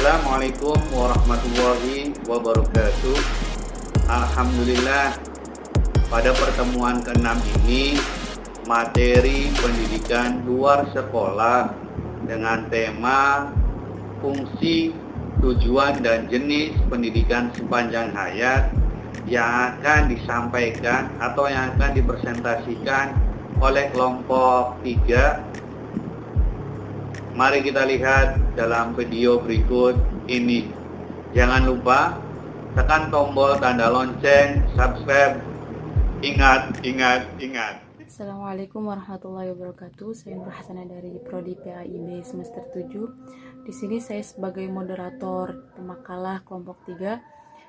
Assalamualaikum warahmatullahi wabarakatuh. Alhamdulillah, pada pertemuan ke-6 ini materi pendidikan luar sekolah dengan tema fungsi, tujuan, dan jenis pendidikan sepanjang hayat yang akan disampaikan atau yang akan dipresentasikan oleh kelompok 3. Mari kita lihat dalam video berikut ini. Jangan lupa tekan tombol tanda lonceng, subscribe. Ingat. Assalamualaikum warahmatullahi wabarakatuh. Saya Nur Hasanah dari Prodi PAIB semester 7. Di sini saya sebagai moderator pemakalah kelompok 3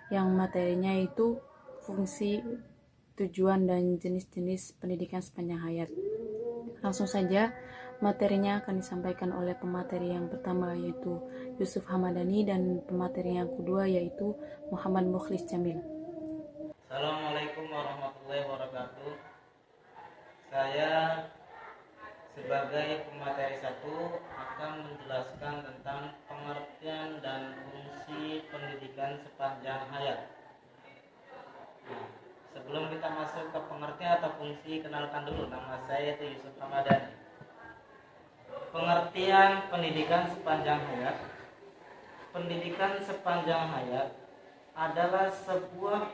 yang materinya yaitu fungsi, tujuan, dan jenis-jenis pendidikan sepanjang hayat. Langsung saja, materinya akan disampaikan oleh pemateri yang pertama yaitu Yusuf Hamadani dan pemateri yang kedua yaitu Muhammad Mukhlis Jamil. Assalamualaikum warahmatullahi wabarakatuh. Saya sebagai pemateri 1 akan menjelaskan tentang pengertian dan fungsi pendidikan sepanjang hayat. Nah, sebelum kita masuk ke pengertian atau fungsi, kenalkan dulu, nama saya itu Yusuf Hamadani. Pengertian pendidikan sepanjang hayat. Pendidikan sepanjang hayat adalah sebuah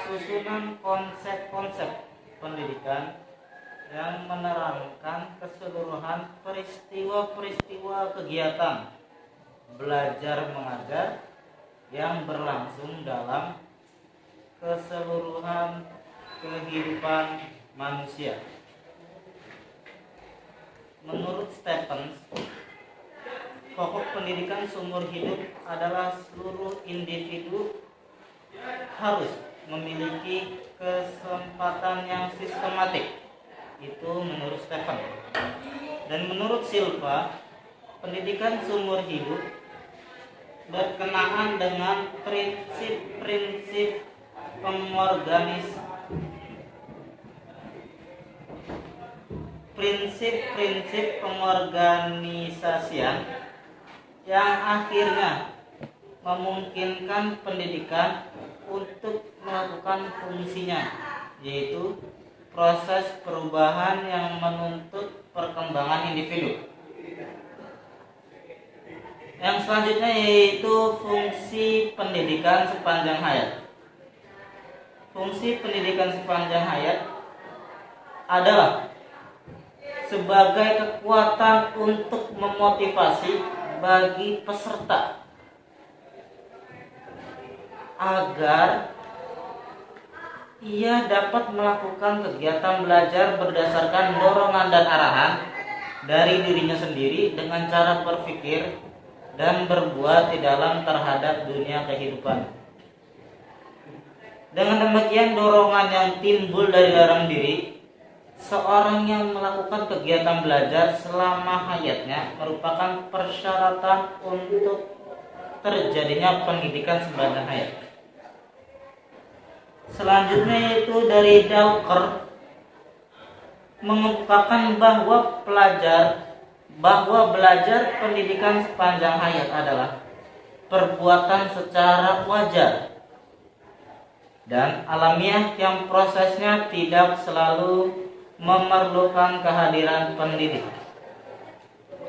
susunan konsep-konsep pendidikan yang menerangkan keseluruhan peristiwa-peristiwa kegiatan belajar mengajar yang berlangsung dalam keseluruhan kehidupan manusia. Menurut Stephens, pokok pendidikan seumur hidup adalah seluruh individu harus memiliki kesempatan yang sistematik. Itu menurut Stephens. Dan menurut Silva, pendidikan seumur hidup berkenaan dengan prinsip-prinsip pengorganisasian yang akhirnya memungkinkan pendidikan untuk melakukan fungsinya, yaitu proses perubahan yang menuntut perkembangan individu. Yang selanjutnya yaitu fungsi pendidikan sepanjang hayat. Fungsi pendidikan sepanjang hayat adalah sebagai kekuatan untuk memotivasi bagi peserta agar ia dapat melakukan kegiatan belajar berdasarkan dorongan dan arahan dari dirinya sendiri dengan cara berpikir dan berbuat di dalam terhadap dunia kehidupan. Dengan demikian, dorongan yang timbul dari dalam diri seorang yang melakukan kegiatan belajar selama hayatnya merupakan persyaratan untuk terjadinya pendidikan sepanjang hayat. Selanjutnya yaitu dari Dawker mengemukakan bahwa belajar pendidikan sepanjang hayat adalah perbuatan secara wajar dan alamiah yang prosesnya tidak selalu memerlukan kehadiran pendidik.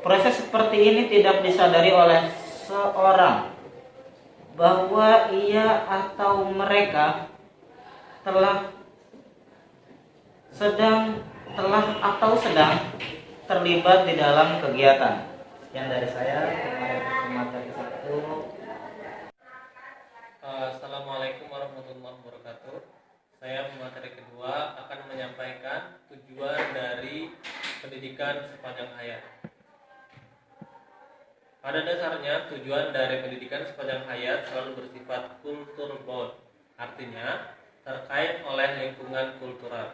Proses seperti ini tidak disadari oleh seorang bahwa ia atau mereka telah sedang terlibat di dalam kegiatan. Sekian dari saya, pemateri 1. Assalamualaikum warahmatullahi wabarakatuh. Saya pemateri kedua akan menyampaikan tujuan dari pendidikan sepanjang hayat. Pada dasarnya, tujuan dari pendidikan sepanjang hayat selalu bersifat kultur bound, artinya terkait oleh lingkungan kultural.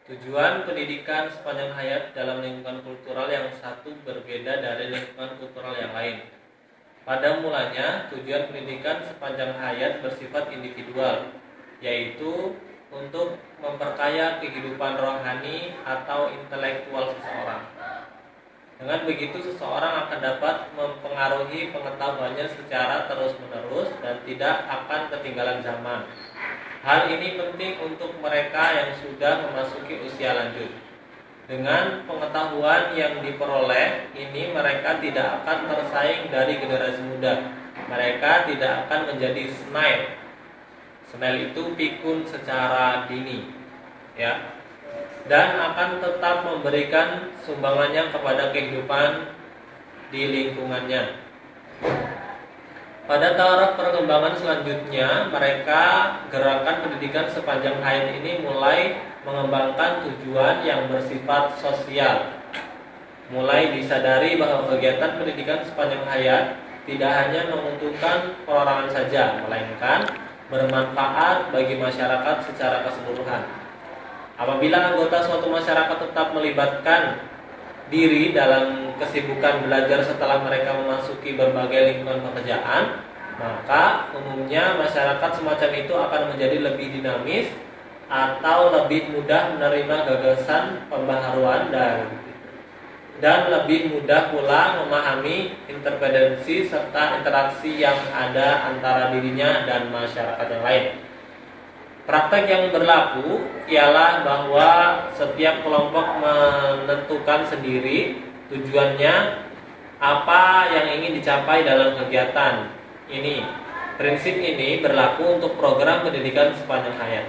Tujuan pendidikan sepanjang hayat dalam lingkungan kultural yang satu berbeda dari lingkungan kultural yang lain. Pada mulanya, tujuan pendidikan sepanjang hayat bersifat individual, yaitu untuk memperkaya kehidupan rohani atau intelektual seseorang. Dengan begitu seseorang akan dapat mempengaruhi pengetahuannya secara terus-menerus dan tidak akan ketinggalan zaman. Hal ini penting untuk mereka yang sudah memasuki usia lanjut. Dengan pengetahuan yang diperoleh ini, mereka tidak akan tersaing dari generasi muda. Mereka tidak akan menjadi snail. Snail itu pikun secara dini, ya, dan akan tetap memberikan sumbangannya kepada kehidupan di lingkungannya. Pada taraf perkembangan selanjutnya, mereka gerakan pendidikan sepanjang hayat ini mulai mengembangkan tujuan yang bersifat sosial. Mulai disadari bahwa kegiatan pendidikan sepanjang hayat tidak hanya menguntungkan perorangan saja, melainkan bermanfaat bagi masyarakat secara keseluruhan. Apabila anggota suatu masyarakat tetap melibatkan diri dalam kesibukan belajar setelah mereka memasuki berbagai lingkungan pekerjaan, maka umumnya masyarakat semacam itu akan menjadi lebih dinamis atau lebih mudah menerima gagasan pembaharuan dan lebih mudah pula memahami interdependensi serta interaksi yang ada antara dirinya dan masyarakat yang lain. Praktek yang berlaku ialah bahwa setiap kelompok menentukan sendiri tujuannya apa yang ingin dicapai dalam kegiatan ini. Prinsip ini berlaku untuk program pendidikan sepanjang hayat.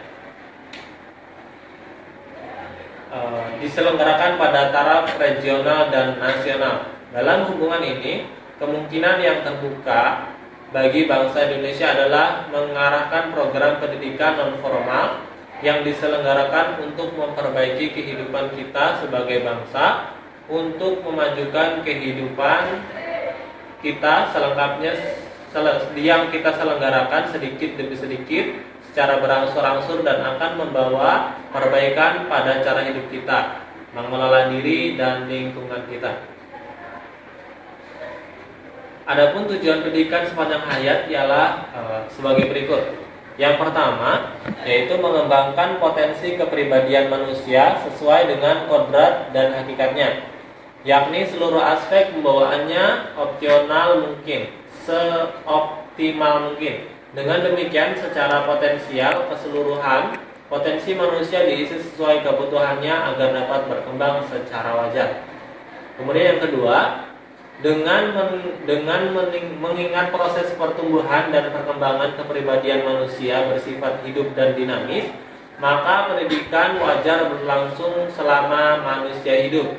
Diselenggarakan pada taraf regional dan nasional. Dalam hubungan ini, kemungkinan yang terbuka bagi bangsa Indonesia adalah mengarahkan program pendidikan non-formal yang diselenggarakan untuk memperbaiki kehidupan kita sebagai bangsa, untuk memajukan kehidupan kita selengkapnya yang kita selenggarakan sedikit demi sedikit secara berangsur-angsur dan akan membawa perbaikan pada cara hidup kita, mengelola diri dan lingkungan kita. Adapun tujuan pendidikan sepanjang hayat ialah sebagai berikut. Yang pertama, yaitu mengembangkan potensi kepribadian manusia sesuai dengan kodrat dan hakikatnya, yakni seluruh aspek pembawaannya optimal mungkin, seoptimal mungkin. Dengan demikian, secara potensial keseluruhan potensi manusia diisi sesuai kebutuhannya agar dapat berkembang secara wajar. Kemudian yang kedua, dengan mengingat proses pertumbuhan dan perkembangan kepribadian manusia bersifat hidup dan dinamis, maka pendidikan wajar berlangsung selama manusia hidup.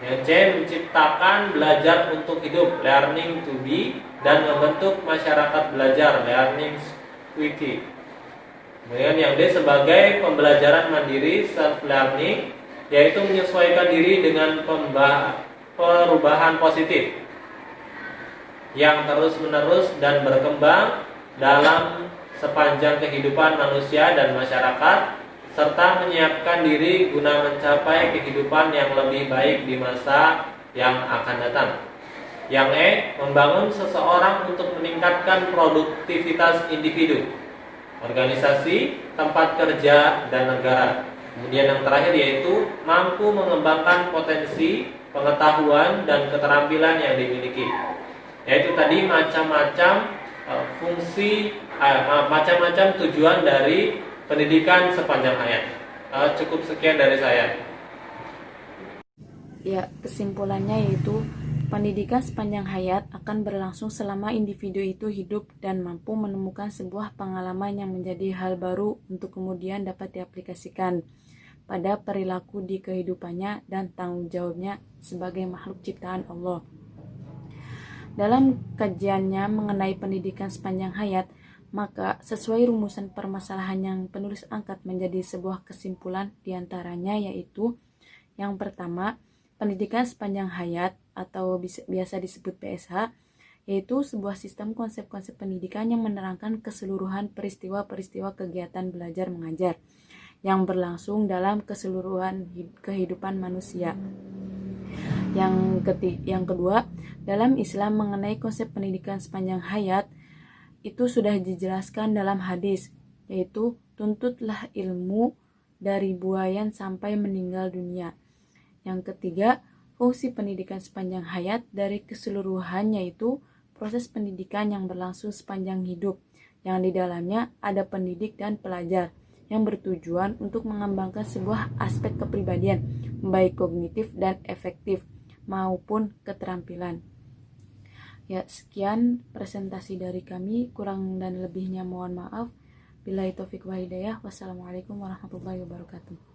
Yang C, menciptakan belajar untuk hidup, learning to be, dan membentuk masyarakat belajar, learning equity. Kemudian yang D, sebagai pembelajaran mandiri, self learning, yaitu menyesuaikan diri dengan perubahan positif yang terus-menerus dan berkembang dalam sepanjang kehidupan manusia dan masyarakat, serta menyiapkan diri guna mencapai kehidupan yang lebih baik di masa yang akan datang. Yang E, membangun seseorang untuk meningkatkan produktivitas individu, organisasi, tempat kerja, dan negara. Kemudian yang terakhir yaitu mampu mengembangkan potensi, pengetahuan, dan keterampilan yang dimiliki. Yaitu tadi macam-macam macam-macam tujuan dari pendidikan sepanjang hayat. Cukup sekian dari saya. Ya, kesimpulannya yaitu pendidikan sepanjang hayat akan berlangsung selama individu itu hidup dan mampu menemukan sebuah pengalaman yang menjadi hal baru untuk kemudian dapat diaplikasikan pada perilaku di kehidupannya dan tanggung jawabnya sebagai makhluk ciptaan Allah. Dalam kajiannya mengenai pendidikan sepanjang hayat, maka sesuai rumusan permasalahan yang penulis angkat menjadi sebuah kesimpulan diantaranya, yaitu yang pertama, pendidikan sepanjang hayat atau biasa disebut PSH, yaitu sebuah sistem konsep-konsep pendidikan yang menerangkan keseluruhan peristiwa-peristiwa kegiatan belajar mengajar yang berlangsung dalam keseluruhan kehidupan manusia. Yang kedua, dalam Islam mengenai konsep pendidikan sepanjang hayat itu sudah dijelaskan dalam hadis, yaitu tuntutlah ilmu dari buayan sampai meninggal dunia. Yang ketiga, Fungsi pendidikan sepanjang hayat dari keseluruhannya itu proses pendidikan yang berlangsung sepanjang hidup, yang di dalamnya ada pendidik dan pelajar, yang bertujuan untuk mengembangkan sebuah aspek kepribadian, baik kognitif dan efektif, maupun keterampilan. Ya, sekian presentasi dari kami, kurang dan lebihnya mohon maaf. Billahi taufiq wal hidayah. Wassalamualaikum warahmatullahi wabarakatuh.